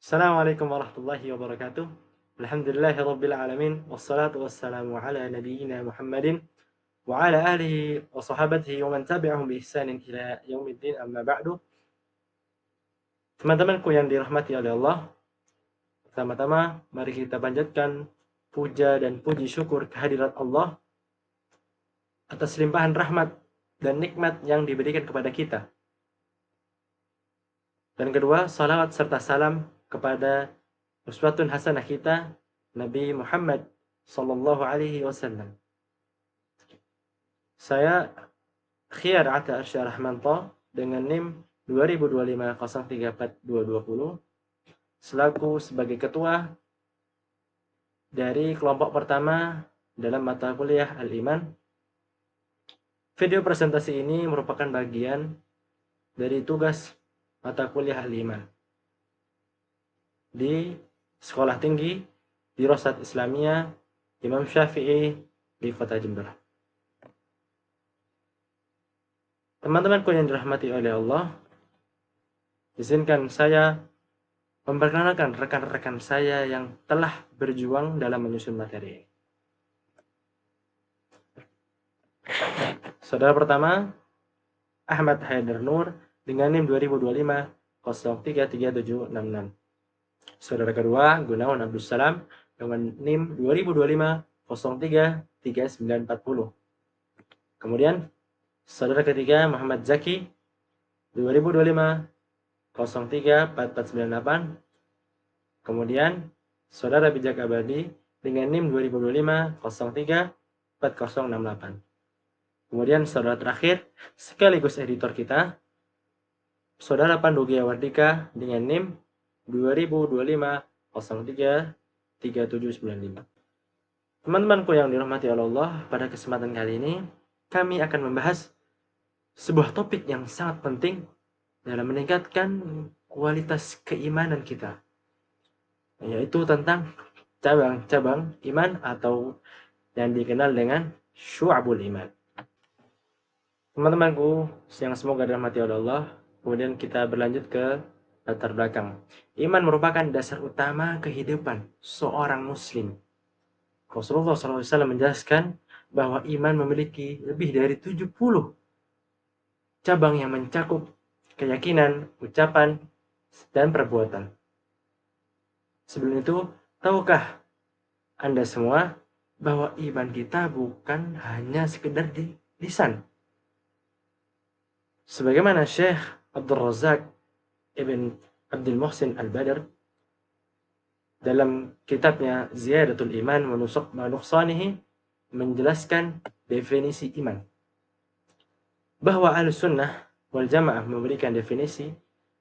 Assalamualaikum warahmatullahi wabarakatuh. Alhamdulillahi rabbil alamin. Wassalatu wassalamu ala nabiyyina Muhammadin wa ala alihi wa sahabatihi wa man tabi'ahum bi ihsanin ila yaumiddin amma ba'du. Teman-temanku yang dirahmati oleh Allah, pertama-tama mari kita panjatkan puja dan puji syukur kehadirat Allah atas limpahan rahmat dan nikmat yang diberikan kepada kita. Dan kedua, salawat serta salam kepada uswatun hasanah kita, Nabi Muhammad sallallahu alaihi wasallam. Saya Khiar Atta Arsya Rahmanto dengan NIM 2025034220 selaku sebagai ketua dari kelompok pertama dalam mata kuliah Al-Iman. Video presentasi ini merupakan bagian dari tugas mata kuliah Al-Iman di Sekolah Tinggi Dirasat Islamiyah Imam Syafi'i di Kota Jember. Teman-temanku yang dirahmati oleh Allah, izinkan saya memperkenalkan rekan-rekan saya yang telah berjuang dalam menyusun materi ini. Saudara pertama, Ahmad Haidar Nur dengan NIM 2025-033766. Saudara kedua, Gunawan Abdul Salam dengan NIM 2025-033940. Kemudian, saudara ketiga, Muhammad Zaki 2025-034498. Kemudian, saudara Bijak Abadi dengan NIM 2025-034068. Kemudian saudara terakhir, sekaligus editor kita, saudara Pandu Giawardika dengan NIM 2025-033795. Teman-temanku yang dirahmati oleh Allah, pada kesempatan kali ini, kami akan membahas sebuah topik yang sangat penting dalam meningkatkan kualitas keimanan kita, yaitu tentang cabang-cabang iman atau yang dikenal dengan syu'abul iman. Teman-temanku yang semoga dirahmati oleh Allah, kemudian kita berlanjut ke latar belakang. Iman merupakan dasar utama kehidupan seorang muslim. Rasulullah SAW menjelaskan bahwa iman memiliki lebih dari 70 cabang yang mencakup keyakinan, ucapan, dan perbuatan. Sebelum itu, tahukah Anda semua bahwa iman kita bukan hanya sekedar di lisan? Sebagaimana Syekh Abdul Razak Ibn Abdul Muhsin Al-Badr dalam kitabnya Ziyadatul Iman wa Nuqsanihi menjelaskan definisi iman, bahwa Ahlussunnah wal Jamaah memberikan definisi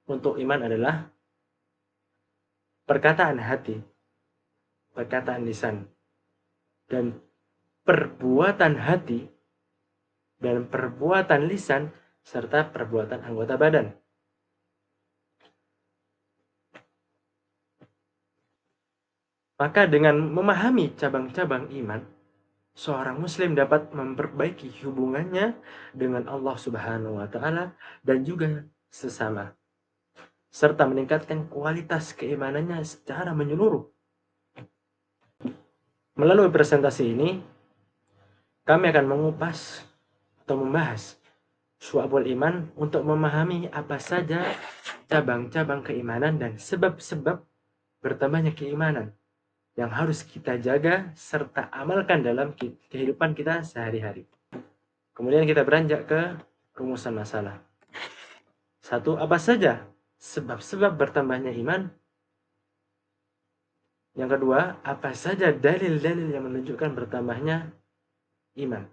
untuk iman adalah perkataan hati, perkataan lisan, dan perbuatan hati dan perbuatan lisan serta perbuatan anggota badan. Maka dengan memahami cabang-cabang iman, seorang muslim dapat memperbaiki hubungannya dengan Allah Subhanahu wa taala dan juga sesama, serta meningkatkan kualitas keimanannya secara menyeluruh. Melalui presentasi ini, kami akan mengupas atau membahas syu'abul iman untuk memahami apa saja cabang-cabang keimanan dan sebab-sebab bertambahnya keimanan yang harus kita jaga serta amalkan dalam kehidupan kita sehari-hari. Kemudian kita beranjak ke rumusan masalah. 1. Apa saja sebab-sebab bertambahnya iman? Yang kedua, apa saja dalil-dalil yang menunjukkan bertambahnya iman?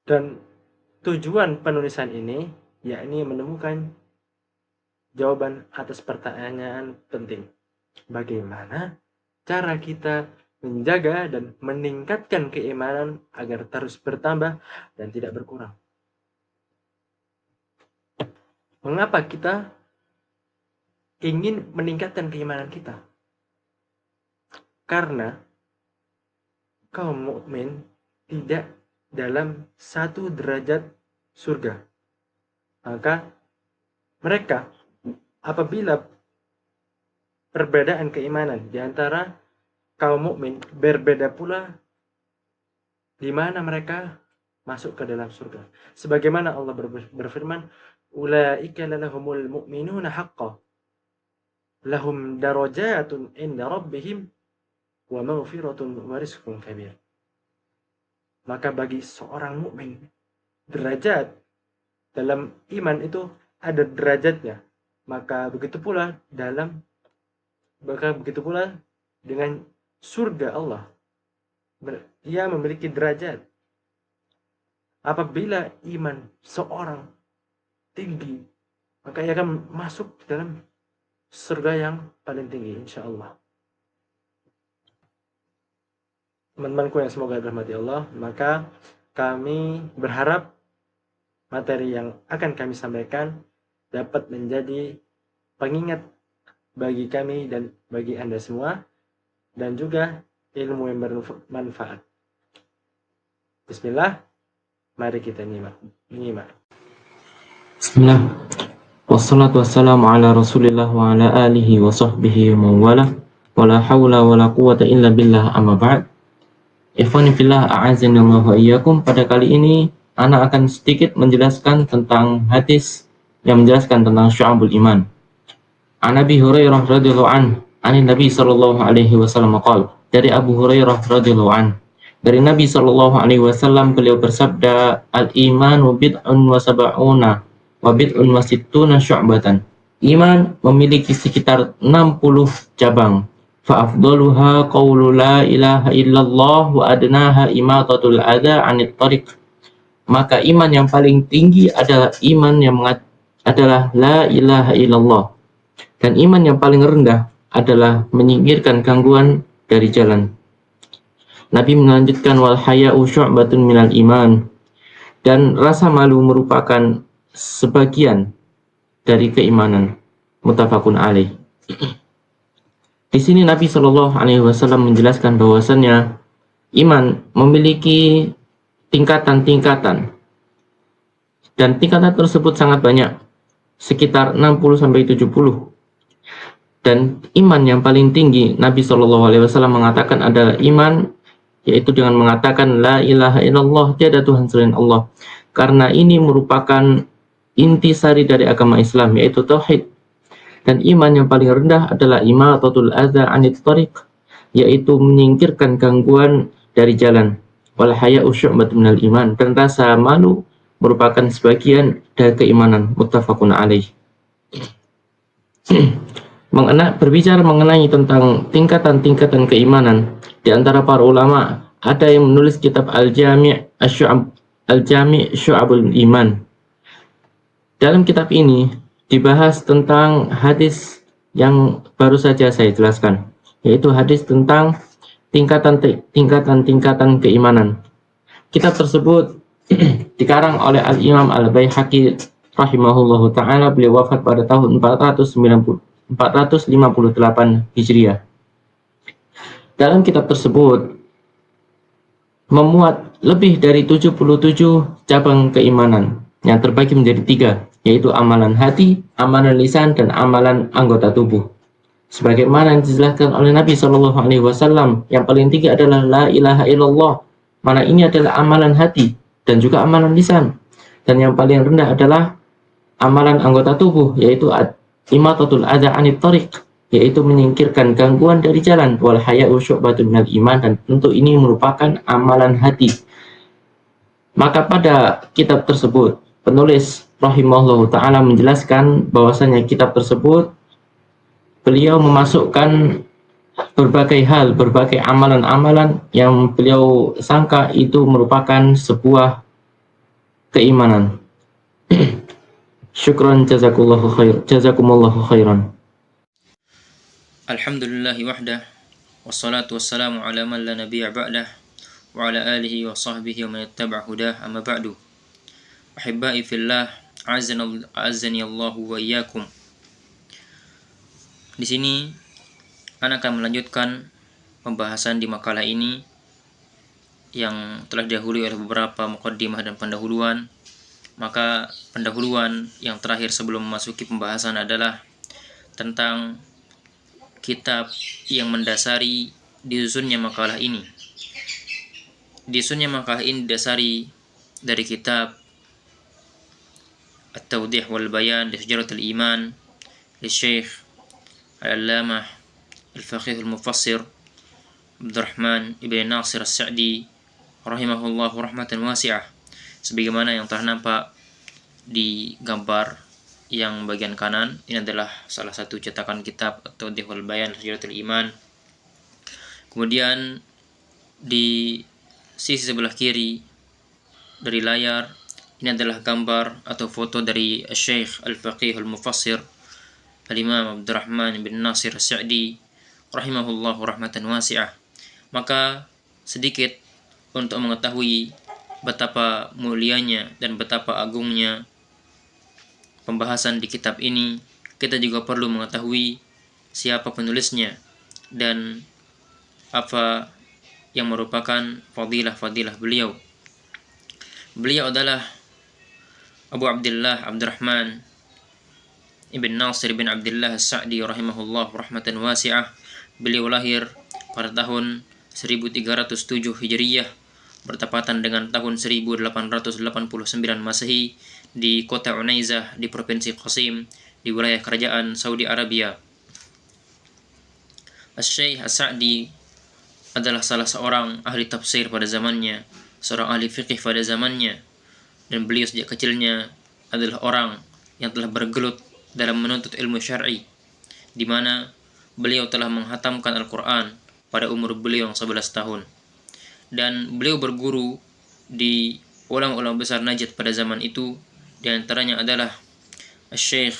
Dan tujuan penulisan ini yakni menemukan jawaban atas pertanyaan penting. Bagaimana cara kita menjaga dan meningkatkan keimanan agar terus bertambah dan tidak berkurang? Mengapa kita ingin meningkatkan keimanan kita? Karena kaum mukmin tidak dalam satu derajat surga. Maka Mereka apabila perbedaan keimanan di antara kaum mukmin berbeda pula di mana mereka masuk ke dalam surga. Sebagaimana Allah berfirman, "Ulaika lahumul mu'minuna haqqan, lahum darajatun inda rabbihim wa maghfiratun wa rizqun kabir." Maka bagi seorang mukmin, derajat dalam iman itu ada derajatnya. Maka begitu pula dengan surga Allah. Ia memiliki derajat. Apabila iman seorang tinggi, maka ia akan masuk dalam surga yang paling tinggi, insya Allah. Teman-temanku yang semoga dirahmati Allah, maka kami berharap materi yang akan kami sampaikan dapat menjadi pengingat bagi kami dan bagi Anda semua, dan juga ilmu yang bermanfaat. Bismillah, mari kita menyimak. Bismillah. Wassalatu wassalamu ala Rasulillah wa ala alihi wa sahbihi wa mawala. Wa la hawla wa la quwata illa billah, amma ba'd. Ikhwani fillah, a'azanillahu wa iyyakum. Pada kali ini ana akan sedikit menjelaskan tentang hadis yang menjelaskan tentang syu'abul iman. An Abi Hurairah radhiyallahu an, anin Nabi sallallahu alaihi wasallam qala. Dari Abu Hurairah radhiyallahu an, dari Nabi sallallahu alaihi wasallam, beliau bersabda, al-imanu bid'un wa sab'una wa bid'un wa sittuna syu'batan. Iman memiliki sekitar 60 cabang. Fa afdaluha qawlu la ilaha illallah wa adnaha imatatul adha 'anit thariq. Maka iman yang paling tinggi adalah iman yang adalah la ilaha illallah, dan iman yang paling rendah adalah menyingkirkan gangguan dari jalan. Nabi melanjutkan, wal haya'u syu'batun minal iman, dan rasa malu merupakan sebagian dari keimanan. Muttafaqun alaih. Di sini Nabi Shallallahu Alaihi Wasallam menjelaskan bahwasannya iman memiliki tingkatan-tingkatan, dan tingkatan tersebut sangat banyak, sekitar 60-70. Dan iman yang paling tinggi Nabi Shallallahu Alaihi Wasallam mengatakan adalah iman, yaitu dengan mengatakan la ilaha illallah, tiada Tuhan selain Allah. Karena ini merupakan intisari dari agama Islam, yaitu tauhid. Dan iman yang paling rendah adalah imatatul adza 'anit thariq, yaitu menyingkirkan gangguan dari jalan. Wal haya'u syu'batun minal iman, dan rasa malu merupakan sebagian dari keimanan. Muttafaqun alaih. Berbicara mengenai tentang tingkatan-tingkatan keimanan, di antara para ulama ada yang menulis kitab Al-Jami' Syu'abul Iman. Dalam kitab ini dibahas tentang hadis yang baru saja saya jelaskan, yaitu hadis tentang tingkatan-tingkatan keimanan. Kitab tersebut dikarang oleh Al-Imam Al-Baihaqi rahimahullahu ta'ala. Beliau wafat pada tahun 458 Hijriah. Dalam kitab tersebut memuat lebih dari 77 cabang keimanan yang terbagi menjadi 3, yaitu amalan hati, amalan lisan, dan amalan anggota tubuh. Sebagaimana yang dijelaskan oleh Nabi Shallallahu Alaihi Wasallam, yang paling tinggi adalah la ilaha illallah, mana ini adalah amalan hati dan juga amalan lisan. Dan yang paling rendah adalah amalan anggota tubuh, yaitu imatatul adza 'anit thariq, yaitu menyingkirkan gangguan dari jalan. Wal haya'u syu'batun minal iman, dan tentu ini merupakan amalan hati. Maka pada kitab tersebut penulis rahimahullahu ta'ala menjelaskan bahwasanya kitab tersebut beliau memasukkan berbagai hal, berbagai amalan-amalan yang beliau sangka itu merupakan sebuah keimanan. Syukran, jazakumullahu khairan. Alhamdulillahi wahdah, wassalatu wassalamu ala man la nabiyya ba'dah, wa ala alihi wa sahbihi wa man ittaba' hudah, amma ba'du. Ahibbai fillah, a'azzani Allahu wa iyyakum. Di sini ana akan melanjutkan pembahasan di makalah ini yang telah didahului oleh beberapa muqaddimah dan pendahuluan Maka pendahuluan yang terakhir sebelum memasuki pembahasan adalah tentang kitab yang mendasari disusunnya makalah ini. Disusunnya makalah ini didasari dari kitab At-Tawdih wal Bayan di Syajaratul Iman li Syekh Al-Allamah Al-Faqih Al-Mufassir Abdurrahman Ibn Nasir As-Sa'di rahimahullahu rahmatan wasi'ah, sebagaimana yang telah nampak di gambar yang bagian kanan. Ini adalah salah satu cetakan kitab At-Tawdih wal Bayan Syajaratul Iman. Kemudian di sisi sebelah kiri dari layar ini adalah gambar atau foto dari Syekh Al-Faqih Al-Mufassir Al-Imam Abdurrahman bin Nasir As-Sa'di rahimahullahu rahmatan wasi'ah. Maka sedikit untuk mengetahui betapa mulianya dan betapa agungnya pembahasan di kitab ini, kita juga perlu mengetahui siapa penulisnya dan apa yang merupakan fadilah-fadilah beliau. Beliau adalah Abu Abdullah Abdurrahman Ibn Nasir bin Abdullah As-Sa'di rahimahullah rahmatan wasi'ah. Beliau lahir pada tahun 1307 Hijriyah bertepatan dengan tahun 1889 Masehi di kota Unaizah di provinsi Qasim di wilayah kerajaan Saudi Arabia. Asy-Syaikh As-Sa'di adalah salah seorang ahli tafsir pada zamannya, seorang ahli fikih pada zamannya, dan beliau sejak kecilnya adalah orang yang telah bergelut dalam menuntut ilmu syar'i, di mana beliau telah menghatamkan Al-Quran pada umur beliau yang 11 tahun. Dan beliau berguru di ulama-ulama besar Najd pada zaman itu, di antaranya adalah Syekh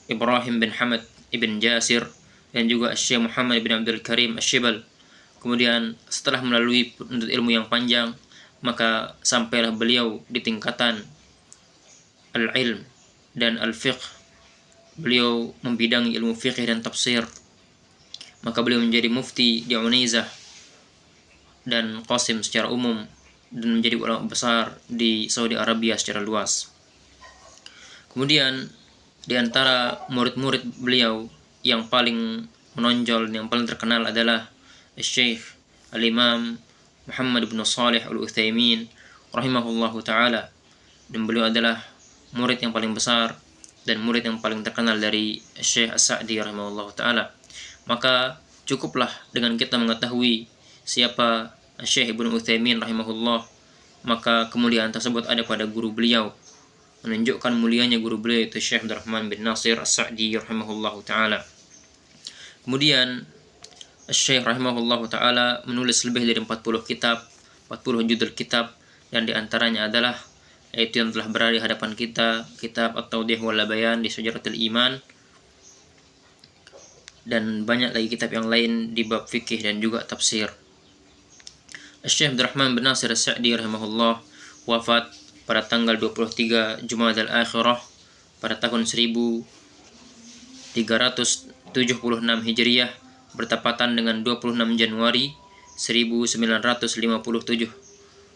Ibrahim bin Hamad ibn Jasir dan juga Syekh Muhammad bin Abdul Karim Asy-Syibal. Kemudian setelah melalui penuntut ilmu yang panjang, maka sampailah beliau di tingkatan al-ilm dan al-fiqh. Beliau membidangi ilmu fiqh dan tafsir. Maka beliau menjadi mufti di Unaizah dan Qasim secara umum, dan menjadi ulama besar di Saudi Arabia secara luas. Kemudian di antara murid-murid beliau yang paling menonjol, yang paling terkenal adalah Syekh Al-Imam Muhammad bin Shalih Al-Utsaimin rahimahullahu taala, dan beliau adalah murid yang paling besar dan murid yang paling terkenal dari Syekh As-Sa'di rahimahullahu taala. Maka cukuplah dengan kita mengetahui siapa Syekh Ibnu Utsaimin rahimahullah, maka kemuliaan tersebut ada pada guru beliau, menunjukkan mulianya guru beliau itu Syekh Abdurrahman bin Nasir As-Sa'di rahimahullahu taala. Kemudian Syekh rahimahullahu taala menulis lebih dari 40 kitab, 40 judul kitab, dan di antaranya adalah yaitu yang telah berada di hadapan kita, kitab At-Tawdih wal Bayan di Syajaratul Iman, dan banyak lagi kitab yang lain di bab fikih dan juga tafsir. Syekh Abdurrahman bin Nasir As-Sa'di rahimahullah wafat pada tanggal 23 Jumadal Akhirah pada tahun 1376 Hijriyah bertepatan dengan 26 Januari 1957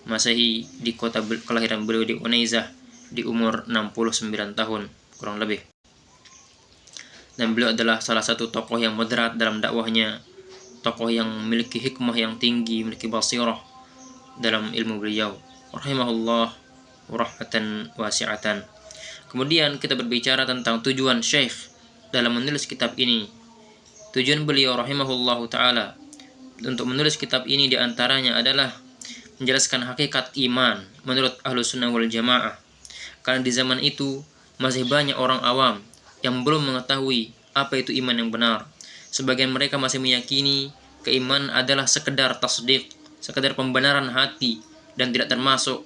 Masehi di kota kelahiran beliau di Unaizah di umur 69 tahun kurang lebih. Dan beliau adalah salah satu tokoh yang moderat dalam dakwahnya, tokoh yang memiliki hikmah yang tinggi, memiliki basirah dalam ilmu beliau rahimahullah rahmatan wasi'atan. Kemudian kita berbicara tentang tujuan Syekh dalam menulis kitab ini. Tujuan beliau rahimahullahu taala untuk menulis kitab ini diantaranya adalah menjelaskan hakikat iman menurut Ahlus Sunnah wal Jamaah. Karena di zaman itu masih banyak orang awam yang belum mengetahui apa itu iman yang benar. Sebagian mereka masih meyakini keimanan adalah sekedar tasdik, sekedar pembenaran hati, dan tidak termasuk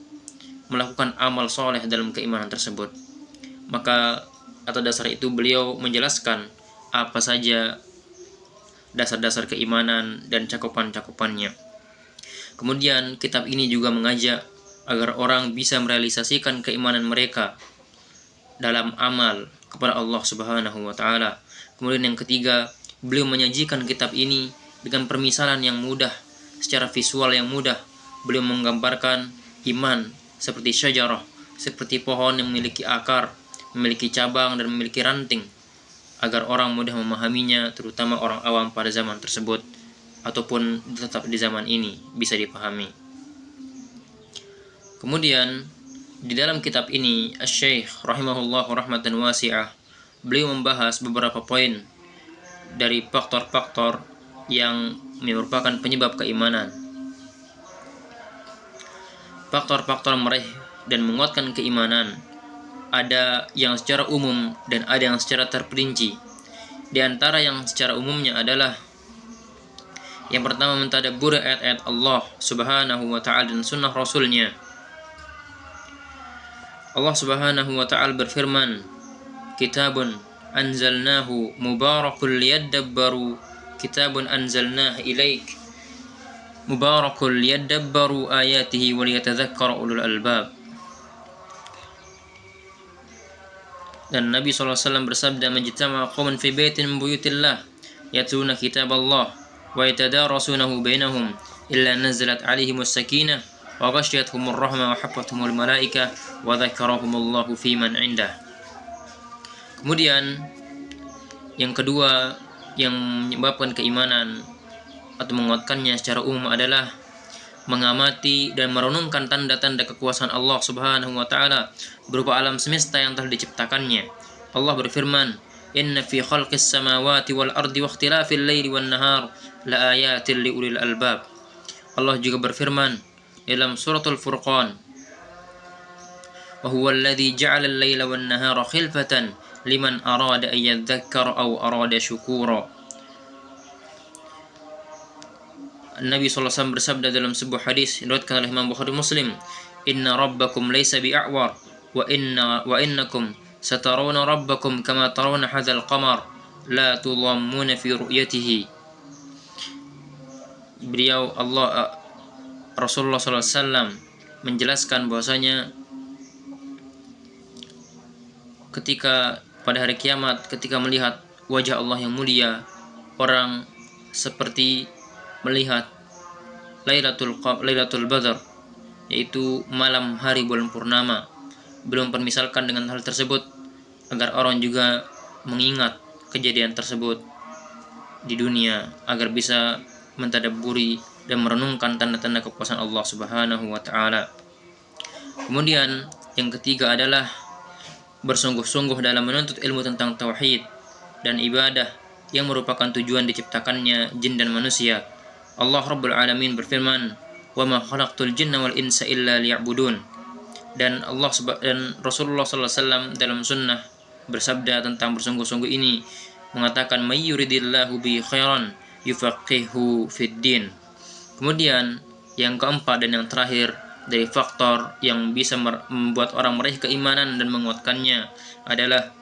melakukan amal soleh dalam keimanan tersebut. Maka atas dasar itu beliau menjelaskan apa saja dasar-dasar keimanan dan cakupan-cakupannya. Kemudian kitab ini juga mengajak agar orang bisa merealisasikan keimanan mereka dalam amal kepada Allah Subhanahu wa taala. Kemudian yang ketiga, beliau menyajikan kitab ini dengan permisalan yang mudah, secara visual yang mudah. Beliau menggambarkan iman seperti syajarah, seperti pohon yang memiliki akar, memiliki cabang, dan memiliki ranting, agar orang mudah memahaminya, terutama orang awam pada zaman tersebut, ataupun tetap di zaman ini bisa dipahami. Kemudian, di dalam kitab ini, Asy-Syaikh rahimahullah rahmatan wasi'ah, beliau membahas beberapa poin dari faktor-faktor yang merupakan penyebab keimanan. Faktor-faktor meraih dan menguatkan keimanan ada yang secara umum dan ada yang secara terperinci. Di antara yang secara umumnya adalah yang pertama, mentadabburi ayat-ayat Allah Subhanahu wa ta'ala dan sunnah Rasulnya. Allah Subhanahu wa ta'ala berfirman, Kitabun anzalnahu mubarakul liyadabbaru Kitabun anzalnahu ilaik mubarakul liyadabbaru ayatihi waliyatadzakkara ulul albab. Dan Nabi SAW bersabda, Majtama qaumun fi baitin min buyutillah yatluna kitab Allah wa yatadarasunahu bainahum illa nazalat alaihimus sakinah wa ghashiyatuhumur rahmah wa hafathumul malaikah wa dzakarahumullahu fi man indah. Kemudian yang kedua yang menyebabkan keimanan atau menguatkannya secara umum adalah mengamati dan merenungkan tanda-tanda kekuasaan Allah Subhanahu wa ta'ala berupa alam semesta yang telah diciptakannya. Allah berfirman, Inna fi khalqis samawati wal ardi wa ikhtilafil laili wan nahar la ayatin li ulil albab. Allah juga berfirman dalam suratul Furqan, Wa huwa alladhi ja'ala al-laila wan nahara khilfatan liman arada an yadhakkara aw arada syukura. Nabi SAW bersabda dalam sebuah hadis yang diriwayatkan oleh Imam Bukhari Muslim, Inna rabbakum laysa bi'a'war wa innakum satarawna rabbakum kama tarawna hadzal qamar la tudhammuna fi ru'yatihi. Beliau Rasulullah SAW menjelaskan bahwasanya ketika pada hari kiamat, ketika melihat wajah Allah yang mulia, orang seperti melihat Lailatul Badar, yaitu malam hari bulan purnama. Belum permisalkan dengan hal tersebut agar orang juga mengingat kejadian tersebut di dunia, agar bisa mentadabburi dan merenungkan tanda-tanda kekuasaan Allah Subhanahu wa ta'ala. Kemudian yang ketiga adalah bersungguh-sungguh dalam menuntut ilmu tentang tauhid dan ibadah yang merupakan tujuan diciptakannya jin dan manusia. Allah Rabbul Alamin berfirman, "Wa ma khalaqtul jinna wal insa illa liya'budun." Dan Rasulullah SAW dalam sunnah bersabda tentang bersungguh-sungguh ini, mengatakan, "May yuridillahu bi khairan yufaqihu fid din." Kemudian yang keempat dan yang terakhir dari faktor yang bisa membuat orang meraih keimanan dan menguatkannya adalah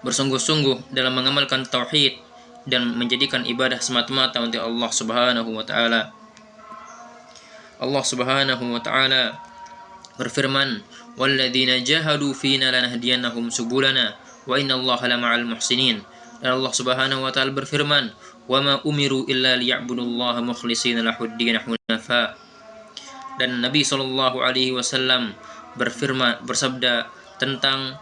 bersungguh-sungguh dalam mengamalkan tauhid dan menjadikan ibadah semata-mata untuk Allah Subhanahu wa ta'ala. Allah Subhanahu wa ta'ala berfirman, "Walladzina jahadu fina lanahdiyannahum subulana wa innallaha lama'al muhsinin." Dan Allah Subhanahu wa ta'ala berfirman, "Wa ma umiru illa liya'budullaha mukhlishina lahud-din hunafa." Dan Nabi sallallahu alaihi wasallam bersabda tentang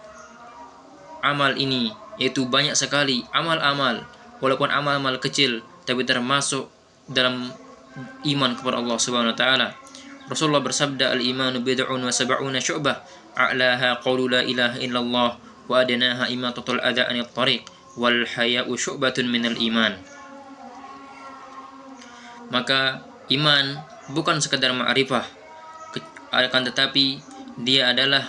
amal ini, yaitu banyak sekali amal-amal, walaupun amal-amal kecil, tapi termasuk dalam iman kepada Allah Subhanahu wa taala. Rasulullah bersabda, "Al-imanu bid'un wa sab'una syu'bah, a'laha qawlu la ilaha illallah wa adnaha imatatul adha 'anil tariq wal haya'u syu'batun minal iman." Maka iman bukan sekadar ma'rifah, akan tetapi dia adalah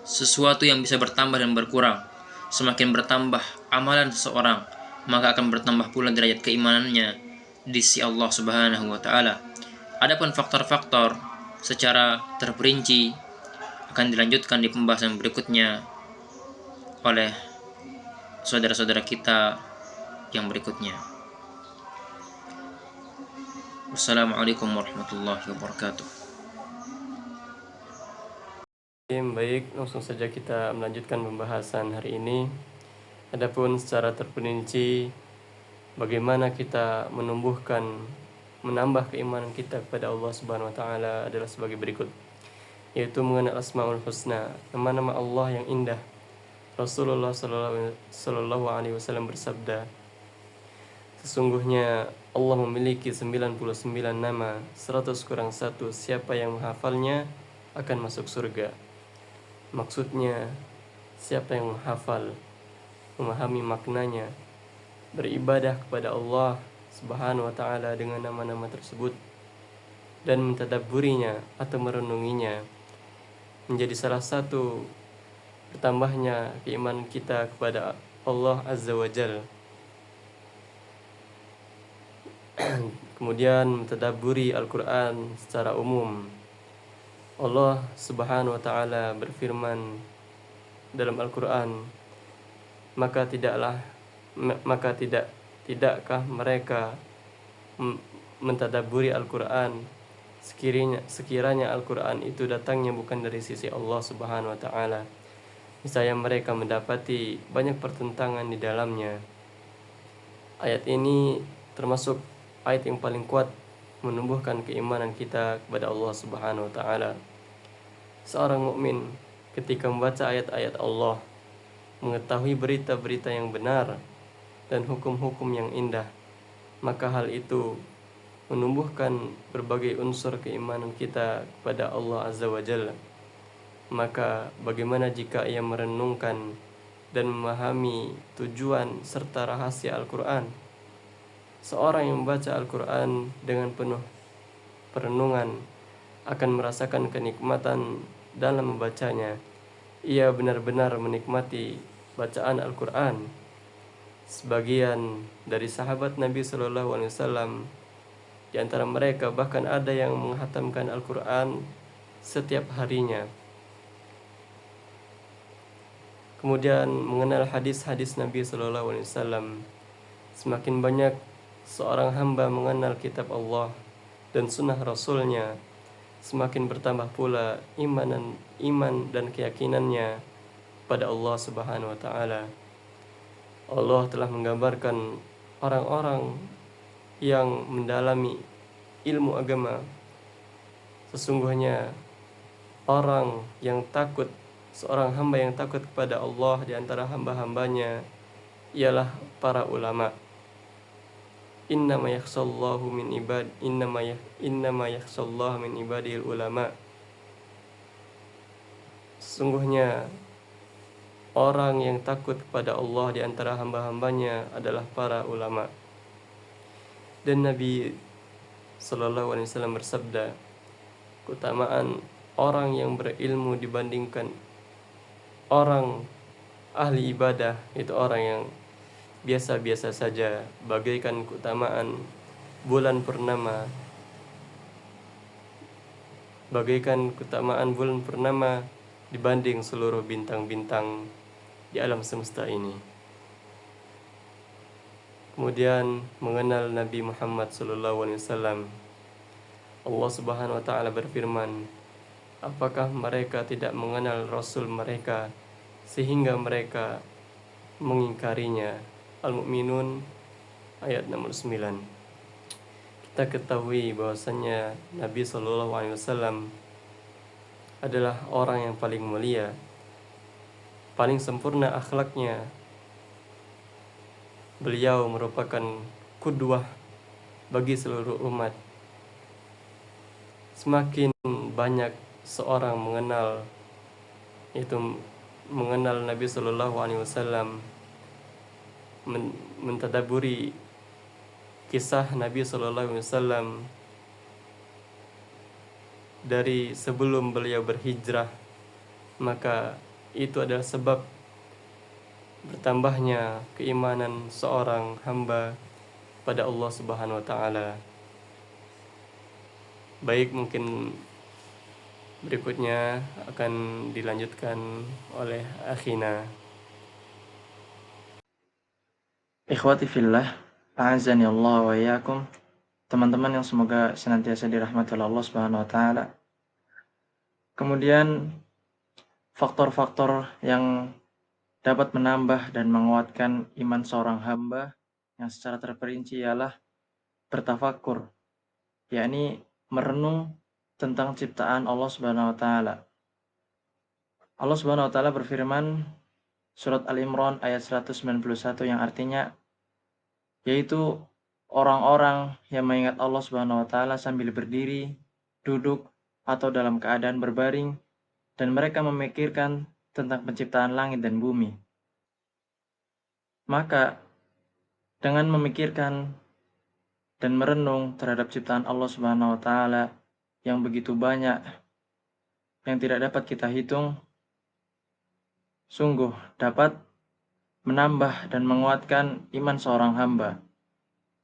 sesuatu yang bisa bertambah dan berkurang. Semakin bertambah amalan seseorang, maka akan bertambah pula derajat keimanannya di sisi Allah Subhanahu wa ta'ala. Adapun faktor-faktor secara terperinci akan dilanjutkan di pembahasan berikutnya oleh saudara-saudara kita yang berikutnya. Wassalamualaikum warahmatullahi wabarakatuh. Baik, langsung saja kita melanjutkan pembahasan hari ini. Adapun secara terperinci bagaimana kita menambah keimanan kita kepada Allah Subhanahu wa taala adalah sebagai berikut. yaitu mengenal Asmaul Husna, nama-nama Allah yang indah. Rasulullah Sallallahu Alaihi Wasallam bersabda, sesungguhnya Allah memiliki 99 nama, 100 kurang 1, siapa yang menghafalnya akan masuk surga. Maksudnya, siapa yang menghafal, memahami maknanya, beribadah kepada Allah Subhanahu wa Ta'ala dengan nama-nama tersebut, dan mentadabburinya atau merenunginya, menjadi salah satu bertambahnya keimanan kita kepada Allah Azza wa Jalla. Kemudian mentadabburi Al-Quran secara umum. Allah Subhanahu wa Ta'ala berfirman dalam Al-Quran, tidakkah mereka mentadabburi Al-Quran sekiranya Al-Quran itu datangnya bukan dari sisi Allah Subhanahu wa Ta'ala, misalnya mereka mendapati banyak pertentangan di dalamnya. Ayat ini termasuk ayat yang paling kuat menumbuhkan keimanan kita kepada Allah Subhanahu wa Ta'ala. Seorang mukmin ketika membaca ayat-ayat Allah, mengetahui berita-berita yang benar dan hukum-hukum yang indah, maka hal itu menumbuhkan berbagai unsur keimanan kita kepada Allah Azza wa Jalla. Maka bagaimana jika ia merenungkan dan memahami tujuan serta rahasia Al-Quran? Seorang yang membaca Al-Quran dengan penuh perenungan akan merasakan kenikmatan dalam membacanya. Ia benar-benar menikmati bacaan Al-Quran. Sebagian dari sahabat Nabi SAW, di antara mereka bahkan ada yang menghatamkan Al-Quran setiap harinya. Kemudian mengenal hadis-hadis Nabi SAW. Semakin banyak seorang hamba mengenal kitab Allah dan sunnah Rasulnya, semakin bertambah pula iman dan keyakinannya pada Allah Subhanahu wa Ta'ala. Allah telah menggambarkan orang-orang yang mendalami ilmu agama. Sesungguhnya seorang hamba yang takut kepada Allah di antara hamba-hambanya ialah para ulama. Innama yakhshallahu min ibadihil ulama. Sesungguhnya orang yang takut kepada Allah di antara hamba-hambanya adalah para ulama. Dan Nabi Sallallahu Alaihi Wasallam bersabda, keutamaan orang yang berilmu dibandingkan orang ahli ibadah itu orang yang biasa-biasa saja, bagaikan keutamaan bulan purnama dibanding seluruh bintang-bintang di alam semesta ini. Kemudian mengenal Nabi Muhammad SAW. Allah Subhanahu wa Ta'ala berfirman, apakah mereka tidak mengenal Rasul mereka sehingga mereka mengingkarinya? Al-Mu'minun ayat 69. Kita ketahui bahwasannya Nabi SAW adalah orang yang paling mulia, paling sempurna akhlaknya. Beliau merupakan qudwah bagi seluruh umat. Semakin banyak seorang mengenal Nabi Sallallahu Alaihi Wasallam, mentadaburi kisah Nabi Sallallahu Alaihi Wasallam dari sebelum beliau berhijrah, maka itu adalah sebab bertambahnya keimanan seorang hamba pada Allah Subhanahu wa Ta'ala. Baik, mungkin berikutnya akan dilanjutkan oleh akhina. Ikhwati fillah, a'azani Allah wa iyyakum. Teman-teman yang semoga senantiasa dirahmati oleh Allah Subhanahu wa Ta'ala. Kemudian faktor-faktor yang dapat menambah dan menguatkan iman seorang hamba yang secara terperinci ialah bertafakur, yakni merenung tentang ciptaan Allah Subhanahu wa Ta'ala. Allah Subhanahu wa taala berfirman surat Al-Imran ayat 191 yang artinya yaitu orang-orang yang mengingat Allah Subhanahu wa taala sambil berdiri, duduk, atau dalam keadaan berbaring dan mereka memikirkan tentang penciptaan langit dan bumi. Maka dengan memikirkan dan merenung terhadap ciptaan Allah Subhanahu wa taala yang begitu banyak yang tidak dapat kita hitung, sungguh dapat menambah dan menguatkan iman seorang hamba.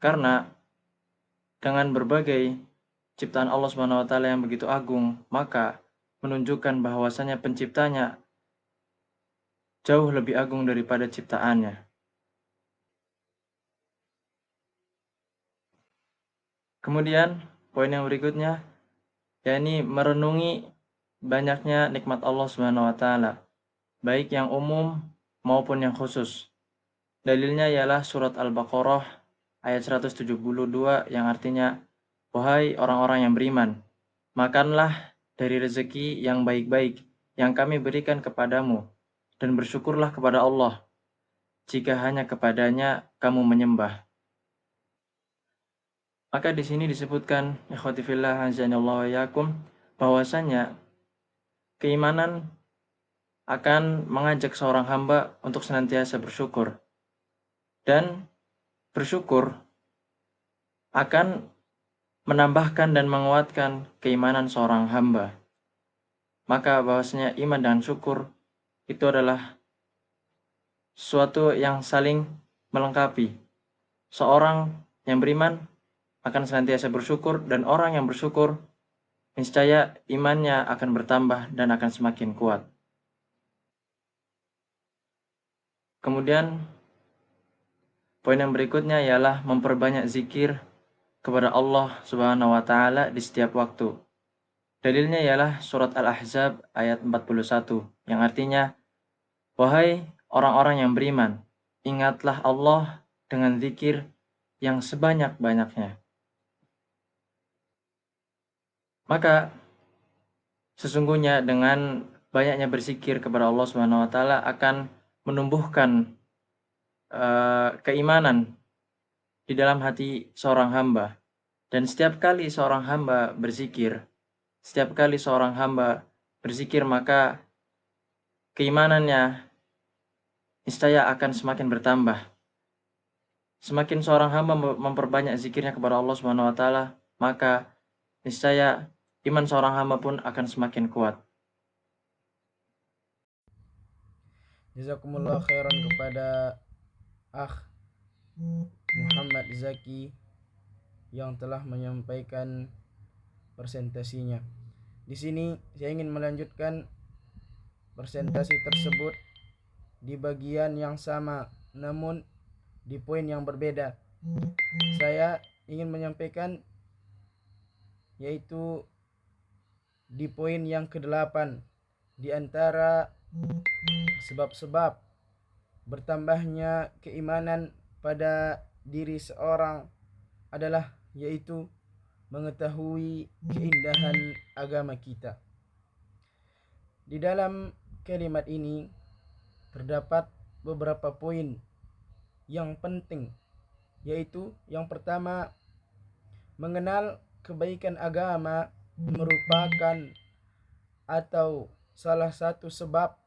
Karena dengan berbagai ciptaan Allah Subhanahu wa taala yang begitu agung, maka menunjukkan bahwasanya penciptanya jauh lebih agung daripada ciptaannya. Kemudian, poin yang berikutnya yakni merenungi banyaknya nikmat Allah Subhanahu wa taala, baik yang umum maupun yang khusus. Dalilnya ialah surat Al-Baqarah ayat 172 yang artinya, "Wahai orang-orang yang beriman, makanlah dari rezeki yang baik-baik yang kami berikan kepadamu dan bersyukurlah kepada Allah jika hanya kepadanya kamu menyembah." Maka di sini disebutkan, ikhwati fillah azanillahu wa iyyakum, bahwasanya keimanan akan mengajak seorang hamba untuk senantiasa bersyukur. Dan bersyukur akan menambahkan dan menguatkan keimanan seorang hamba. Maka bahwasanya iman dan syukur itu adalah sesuatu yang saling melengkapi. Seorang yang beriman akan senantiasa bersyukur dan orang yang bersyukur niscaya imannya akan bertambah dan akan semakin kuat. Kemudian poin yang berikutnya ialah memperbanyak zikir kepada Allah Subhanahu wa taala di setiap waktu. Dalilnya ialah surat Al-Ahzab ayat 41 yang artinya, "Wahai orang-orang yang beriman, ingatlah Allah dengan zikir yang sebanyak-banyaknya." Maka sesungguhnya dengan banyaknya berzikir kepada Allah Subhanahu wa taala akan menumbuhkan keimanan di dalam hati seorang hamba. Dan setiap kali seorang hamba berzikir, maka keimanannya niscaya akan semakin bertambah. Semakin seorang hamba memperbanyak zikirnya kepada Allah Subhanahu wa taala, maka niscaya iman seorang hamba pun akan semakin kuat. Jazakumullah khairan kepada Akh Muhammad Zaki yang telah menyampaikan presentasinya. Di sini saya ingin melanjutkan presentasi tersebut di bagian yang sama, namun di poin yang berbeda. Saya ingin menyampaikan yaitu di poin yang ke-8 di antara sebab-sebab bertambahnya keimanan pada diri seorang adalah yaitu mengetahui keindahan agama kita. Di dalam kalimat ini terdapat beberapa poin yang penting, yaitu yang pertama, mengenal kebaikan agama merupakan atau salah satu sebab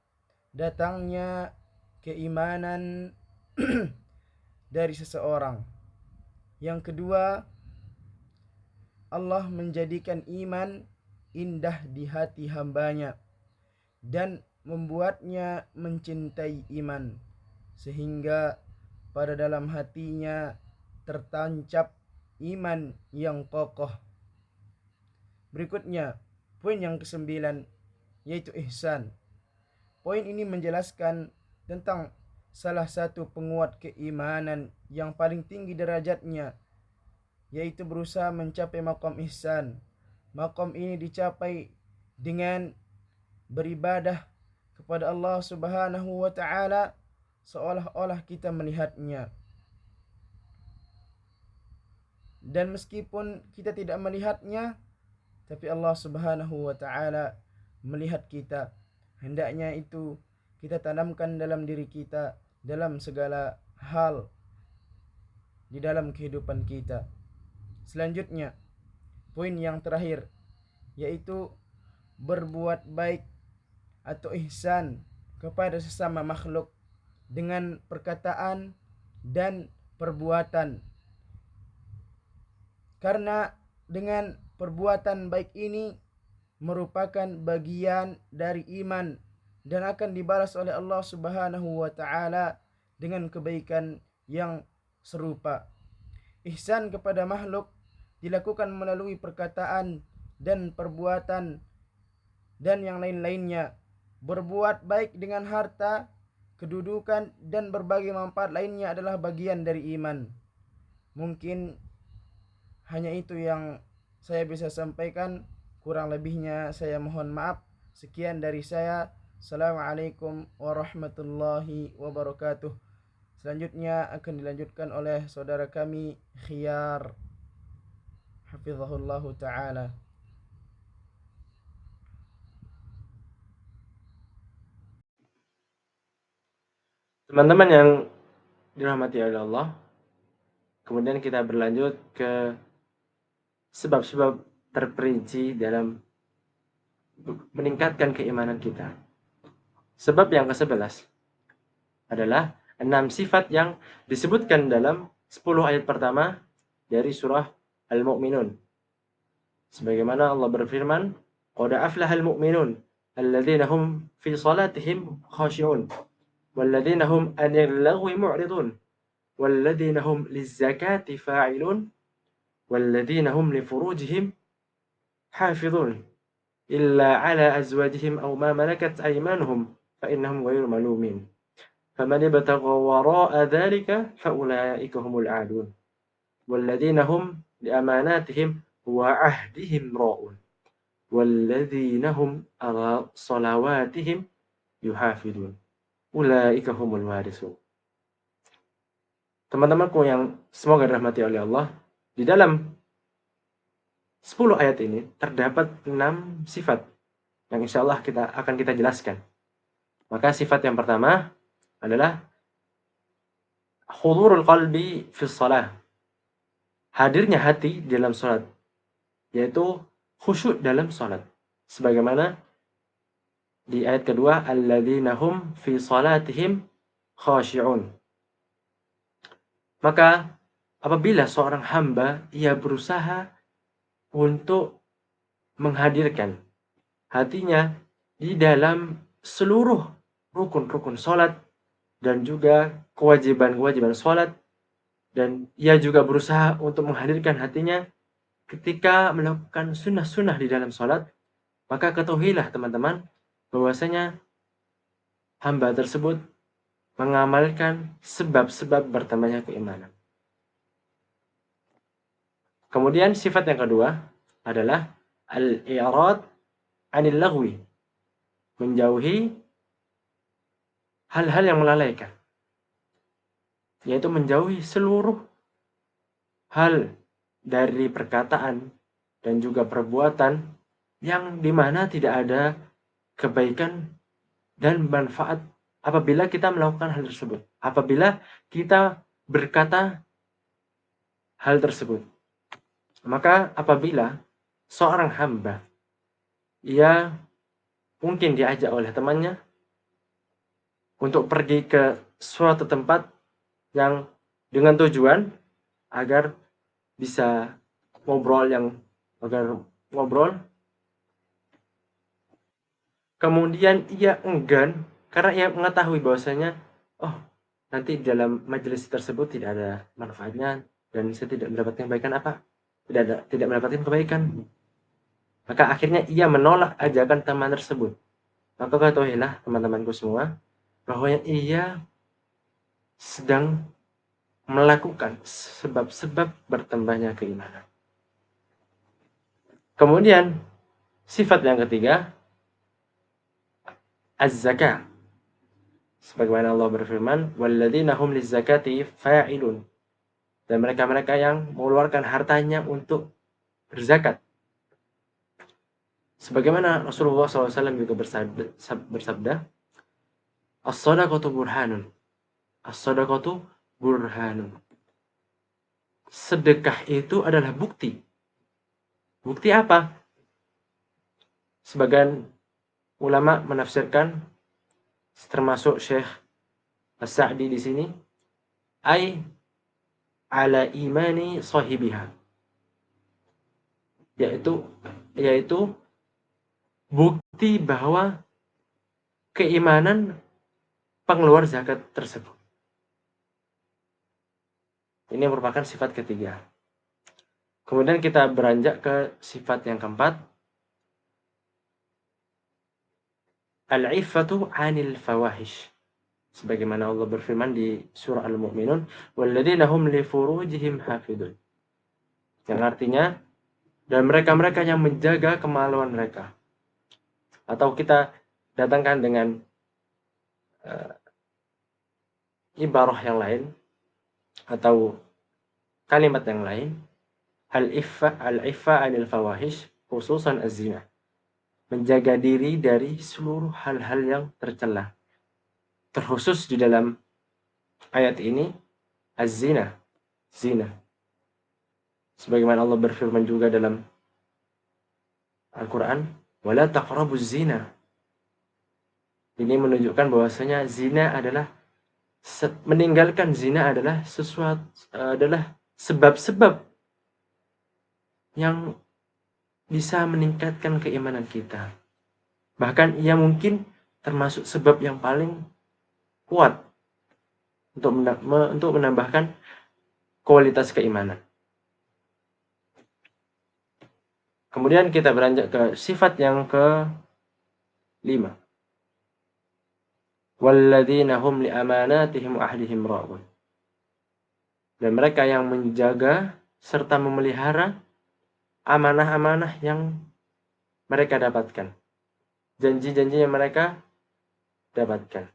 datangnya keimanan dari seseorang. Yang kedua, Allah menjadikan iman indah di hati hambanya dan membuatnya mencintai iman, sehingga pada dalam hatinya tertancap iman yang kokoh. Berikutnya, poin yang ke-9 yaitu ihsan. Poin ini menjelaskan tentang salah satu penguat keimanan yang paling tinggi derajatnya, yaitu berusaha mencapai maqam ihsan. Maqam ini dicapai dengan beribadah kepada Allah Subhanahu wa taala seolah-olah kita melihatnya. Dan meskipun kita tidak melihatnya, tapi Allah Subhanahu wa taala melihat kita. hendaknya itu kita tanamkan dalam diri kita dalam segala hal di dalam kehidupan kita. Selanjutnya, poin yang terakhir yaitu berbuat baik atau ihsan kepada sesama makhluk dengan perkataan dan perbuatan. Karena dengan perbuatan baik ini merupakan bagian dari iman dan akan dibalas oleh Allah Subhanahu wa taala dengan kebaikan yang serupa. Ihsan kepada makhluk dilakukan melalui perkataan dan perbuatan dan yang lain-lainnya. Berbuat baik dengan harta, kedudukan, dan berbagai manfaat lainnya adalah bagian dari iman. Mungkin hanya itu yang saya bisa sampaikan. Kurang lebihnya saya mohon maaf. Sekian dari saya. Assalamualaikum warahmatullahi wabarakatuh. Selanjutnya akan dilanjutkan oleh saudara kami Khiyar, hafizahullahu ta'ala. Teman-teman yang dirahmati oleh Allah, kemudian kita berlanjut ke sebab-sebab terperinci dalam meningkatkan keimanan kita. Sebab yang ke-11 adalah 6 sifat yang disebutkan dalam 10 ayat pertama dari surah Al-Mu'minun. Sebagaimana Allah berfirman, "Qad aflahal mu'minun alladzina hum fi salatihim khashi'un walladzina hum 'anil lagwi mu'ridun walladzina hum lizzakati fa'ilun walladzina hum li furujihim hafizun illa 'ala azwajihim aw ma malakat aymanuhum fa innahum ghairu malumin faman ibtagha wara'a dhalika fa ulaika humul 'adun walladzina hum li amanatihim wa 'ahdihim ra'un walladzina hum 'ala salawatihim yuhafizun ulaika humul warisun." Teman-temanku yang semoga dirahmati oleh Allah, di dalam 10 ayat ini terdapat 6 sifat yang insya Allah akan kita jelaskan. Maka sifat yang pertama adalah hudurul qalbi fi shalah, hadirnya hati dalam salat, yaitu khusyuk dalam salat. Sebagaimana di ayat kedua, alladzina hum fi salatihim khashi'un. Maka apabila seorang hamba ia berusaha untuk menghadirkan hatinya di dalam seluruh rukun-rukun salat dan juga kewajiban-kewajiban salat, dan ia juga berusaha untuk menghadirkan hatinya ketika melakukan sunnah-sunnah di dalam salat, maka ketahuilah teman-teman bahwasanya hamba tersebut mengamalkan sebab-sebab bertambahnya keimanan. Kemudian sifat yang kedua adalah al-i'rad 'anil laghwi, menjauhi hal-hal yang melalaikan, yaitu menjauhi seluruh hal dari perkataan dan juga perbuatan yang dimana tidak ada kebaikan dan manfaat apabila kita melakukan hal tersebut, apabila kita berkata hal tersebut. Maka apabila seorang hamba ia mungkin diajak oleh temannya untuk pergi ke suatu tempat yang dengan tujuan agar bisa ngobrol, kemudian ia enggan karena ia mengetahui bahwasanya nanti dalam majelis tersebut tidak ada manfaatnya dan saya tidak mendapatkan kebaikan tidak mendapatkan kebaikan, maka akhirnya ia menolak ajakan teman tersebut. Maka ketahuilah teman-temanku semua bahwa ia sedang melakukan sebab-sebab bertambahnya keimanan. Kemudian sifat yang ketiga, az-zakah. Sebagaimana Allah berfirman, walladzina hum lizzakati fa'ilun. Dan mereka-mereka yang mengeluarkan hartanya untuk berzakat. Sebagaimana Rasulullah SAW juga bersabda, as-sadaqatu burhanun. As-sadaqatu burhanun. Sedekah itu adalah bukti. Bukti apa? Sebagian ulama menafsirkan, termasuk Syekh As-Sa'di di sini, ay ala imani sahibiha, yaitu bukti bahwa keimanan pengeluar zakat tersebut. Ini merupakan sifat ketiga. Kemudian kita beranjak ke sifat yang keempat, al-iffatu 'anil fawahish. Sebagaimana Allah berfirman di surah Al-Mu'minun, walladzina hum li furujihim hafidun. Yang artinya, dan mereka-mereka yang menjaga kemaluan mereka. Atau kita datangkan dengan ibarah yang lain atau kalimat yang lain, al-iffa 'anil fawahish khususan az-zina. Menjaga diri dari seluruh hal-hal yang tercela. Terkhusus di dalam ayat ini az-zina, zina. Sebagaimana Allah berfirman juga dalam Al-Quran, wala taqrabuz zina. Ini menunjukkan bahwasanya zina adalah, meninggalkan zina adalah sebab-sebab yang bisa meningkatkan keimanan kita. Bahkan ia mungkin termasuk sebab yang paling kuat untuk menambahkan kualitas keimanan. Kemudian kita beranjak ke sifat yang ke-5. Walladzina hum li amanatihim wa ahdihim ra'un. Dan mereka yang menjaga serta memelihara amanah-amanah yang mereka dapatkan. Janji-janji yang mereka dapatkan.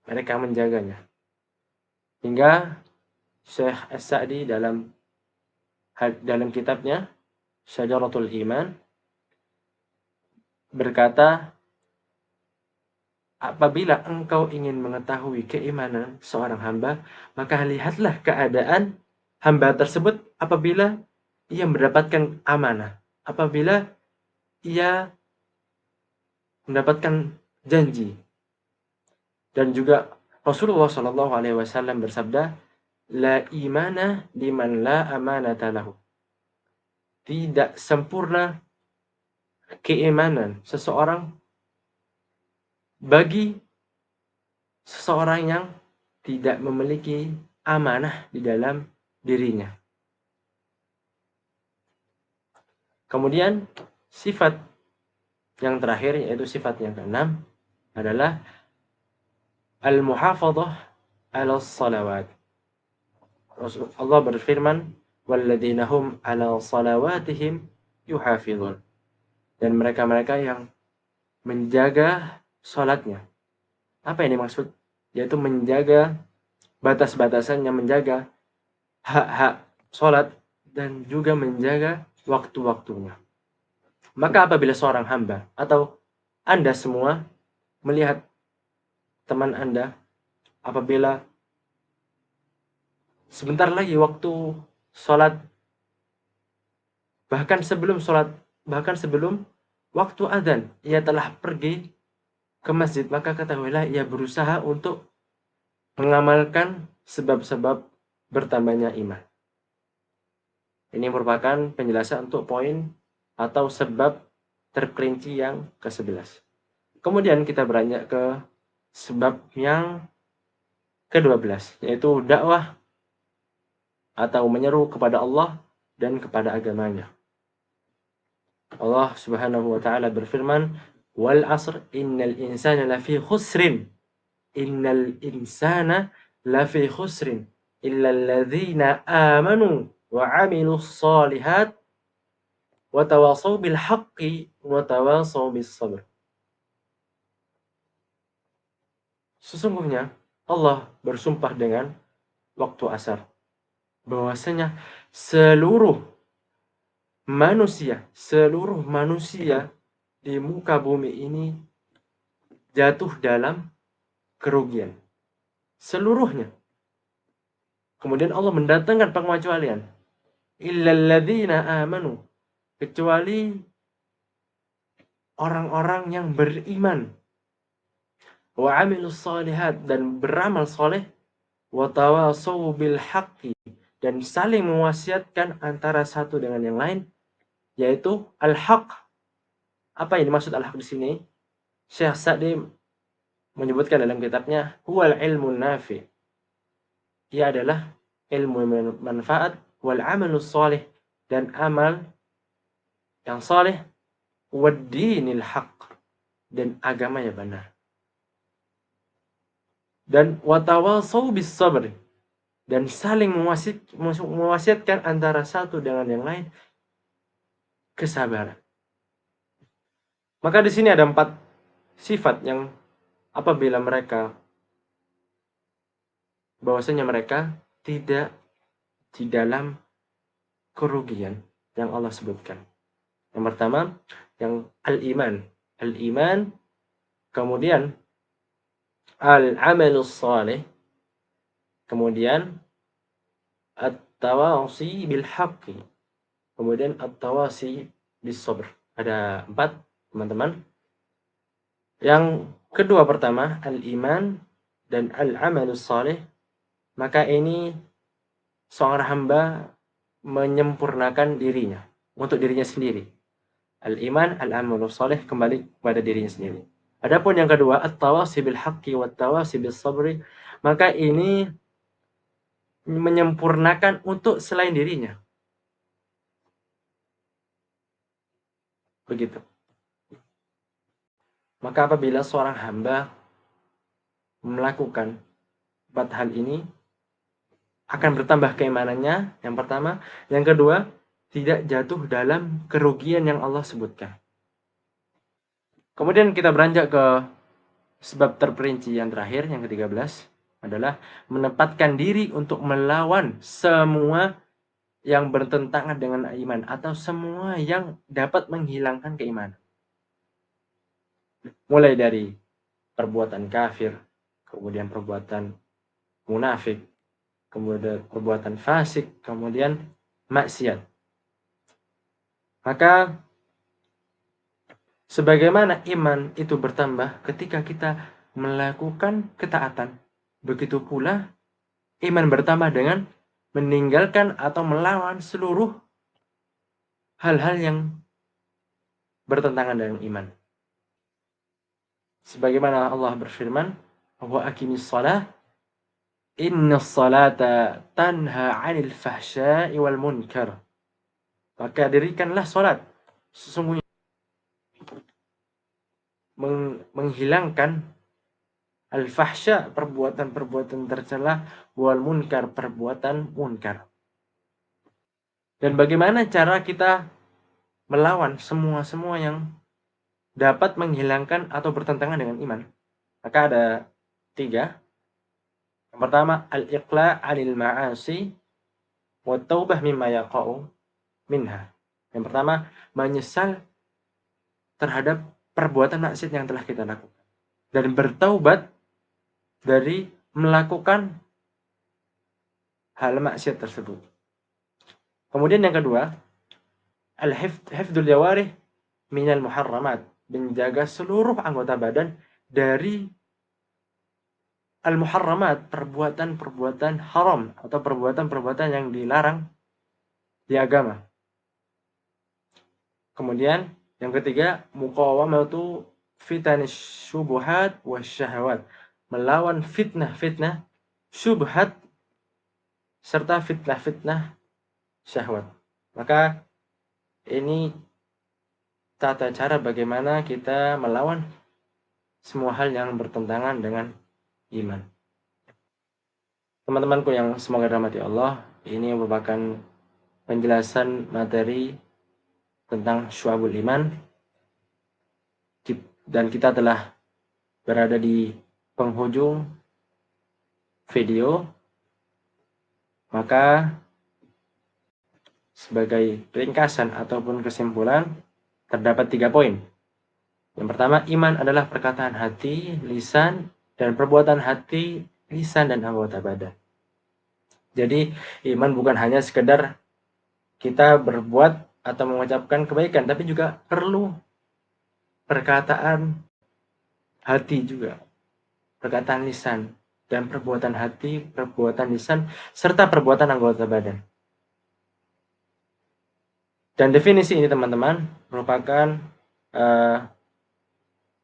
Mereka menjaganya. Hingga Syekh As-Sa'di dalam kitabnya Syajaratul Iman berkata, apabila engkau ingin mengetahui keimanan seorang hamba, maka lihatlah keadaan hamba tersebut apabila ia mendapatkan amanah, apabila ia mendapatkan janji. Dan juga Rasulullah SAW bersabda, la imana liman la amanata lahu. Tidak sempurna keimanan seseorang bagi seseorang yang tidak memiliki amanah di dalam dirinya. Kemudian sifat yang terakhir, yaitu sifat yang ke-6, adalah al-muhafadhah 'ala salawat. Allah berfirman, walladzina hum 'ala salawatihim yuhafizun. Dan mereka-mereka yang menjaga salatnya. Apa ini maksud? Yaitu menjaga batas-batasannya, menjaga hak-hak salat dan juga menjaga waktu-waktunya. Maka apabila seorang hamba atau Anda semua melihat teman Anda apabila sebentar lagi waktu salat, bahkan sebelum waktu adzan ia telah pergi ke masjid, maka ketahuilah ia berusaha untuk mengamalkan sebab-sebab bertambahnya iman. Ini merupakan penjelasan untuk poin atau sebab terperinci yang ke-11. Kemudian kita beranjak ke sebab yang ke-12, yaitu dakwah atau menyeru kepada Allah dan kepada agamanya. Allah Subhanahu wa taala berfirman, wal 'asr innal insana lafi khusrin. Innal insana lafi khusrin illa alladzina amanu wa 'amilus shalihat wa tawasaw bil haqqi wa tawasaw bis sabr. Sesungguhnya Allah bersumpah dengan waktu asar, bahwasanya seluruh manusia, seluruh manusia di muka bumi ini jatuh dalam kerugian. Seluruhnya. Kemudian Allah mendatangkan pengecualian. Illal ladzina amanu. Kecuali orang-orang yang beriman. Wa amilus solihat, dan beramal soleh. Wa tawasaw bil haqqi, dan saling mewasiatkan antara satu dengan yang lain, yaitu al-haq. Apa yang dimaksud al-haq di sini? Syekh Sa'di menyebutkan dalam kitabnya, huwal ilmun nafi. Ia adalah ilmu yang manfaat, wal amalus soleh, dan amal yang soleh, wad dinil haq, dan agama yang benar. Dan watawasaw bis sabr, dan saling mewasiatkan antara satu dengan yang lain, kesabaran. Maka di sini ada 4 sifat yang apabila mereka, bahwasanya mereka tidak di dalam kerugian yang Allah sebutkan. Yang pertama, yang al-iman. Al-iman, kemudian al-amalus salih, kemudian at-tawasi bil haqqi, kemudian at-tawasi bis sabr. Ada 4, teman-teman. Yang kedua pertama, al-iman dan al-amalus salih, maka ini seorang hamba menyempurnakan dirinya untuk dirinya sendiri. Al-iman, al-amalus salih, kembali kepada dirinya sendiri. Adapun yang kedua, at-tawasi bil haqqi wat tawasi bis sabri, maka ini menyempurnakan untuk selain dirinya. Begitu. Maka apabila seorang hamba melakukan 4 hal ini, akan bertambah keimanannya, yang pertama. Yang kedua, tidak jatuh dalam kerugian yang Allah sebutkan. Kemudian kita beranjak ke sebab terperinci yang terakhir, yang ke-13, adalah menempatkan diri untuk melawan semua yang bertentangan dengan iman, atau semua yang dapat menghilangkan keimanan. Mulai dari perbuatan kafir, kemudian perbuatan munafik, kemudian perbuatan fasik, kemudian maksiat. Maka sebagaimana iman itu bertambah ketika kita melakukan ketaatan, begitu pula iman bertambah dengan meninggalkan atau melawan seluruh hal-hal yang bertentangan dengan iman. Sebagaimana Allah berfirman, wa aqimis shalah innas salata tanha 'anil fahsya'i wal munkar. Maka dirikanlah salat, sesungguhnya menghilangkan al-fahsya, perbuatan-perbuatan tercela, wal munkar, perbuatan munkar. Dan bagaimana cara kita melawan semua yang dapat menghilangkan atau bertentangan dengan iman? Maka ada 3. Yang pertama, al-iqla' 'anil ma'asi wa taubah mimma yaqa'u minha. Yang pertama, menyesal terhadap perbuatan maksiat yang telah kita lakukan dan bertaubat dari melakukan hal maksiat tersebut. Kemudian yang kedua, al-hifdzul jawarih minal muharramat, menjaga seluruh anggota badan dari al-muharramat, perbuatan-perbuatan haram atau perbuatan-perbuatan yang dilarang di agama. Kemudian yang ketiga, muqawamatu fitanis syubhat wasyahawat, melawan fitnah-fitnah syubhat serta fitnah-fitnah syahwat. Maka ini tata cara bagaimana kita melawan semua hal yang bertentangan dengan iman. Teman-temanku yang semoga dirahmati Allah, ini merupakan penjelasan materi tentang syu'abul iman, dan kita telah berada di penghujung video. Maka sebagai ringkasan ataupun kesimpulan, terdapat 3 poin. Yang pertama, iman adalah perkataan hati, lisan, dan perbuatan hati, lisan, dan anggota badan. Jadi, iman bukan hanya sekedar kita berbuat atau mengucapkan kebaikan, tapi juga perlu perkataan hati juga, perkataan lisan, dan perbuatan hati, perbuatan lisan, serta perbuatan anggota badan. Dan definisi ini teman-teman merupakan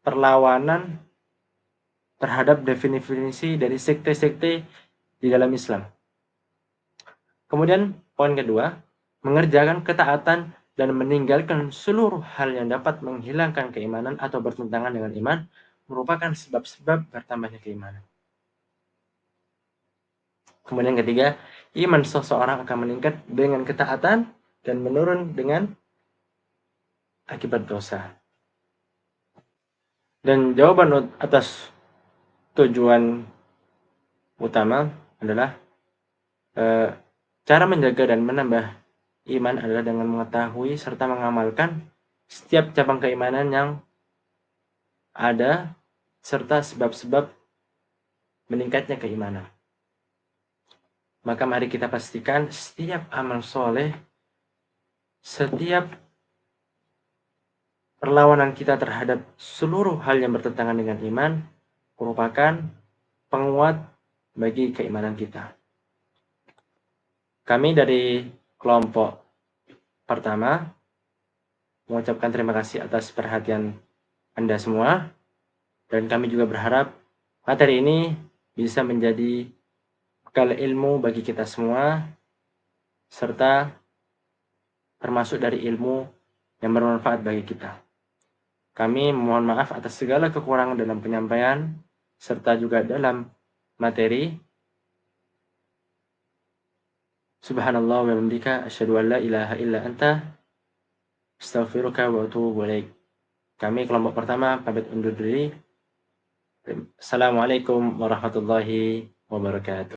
perlawanan terhadap definisi dari sekte-sekte di dalam Islam. Kemudian poin kedua, mengerjakan ketaatan dan meninggalkan seluruh hal yang dapat menghilangkan keimanan atau bertentangan dengan iman merupakan sebab-sebab bertambahnya keimanan. Kemudian ketiga, iman seseorang akan meningkat dengan ketaatan dan menurun dengan akibat dosa. Dan jawaban atas tujuan utama adalah cara menjaga dan menambah iman adalah dengan mengetahui serta mengamalkan setiap cabang keimanan yang ada serta sebab-sebab meningkatnya keimanan. Maka mari kita pastikan setiap amal soleh, setiap perlawanan kita terhadap seluruh hal yang bertentangan dengan iman merupakan penguat bagi keimanan kita. Kami dari kelompok pertama mengucapkan terima kasih atas perhatian Anda semua, dan kami juga berharap materi ini bisa menjadi bekal ilmu bagi kita semua, serta termasuk dari ilmu yang bermanfaat bagi kita. Kami mohon maaf atas segala kekurangan dalam penyampaian, serta juga dalam materi. Subhanallah wa bihamdika asyhadu an la ilaha illa anta astaghfiruka wa atubu ilaik. Kami kelompok pertama pamit undur diri. Assalamualaikum warahmatullahi wabarakatuh.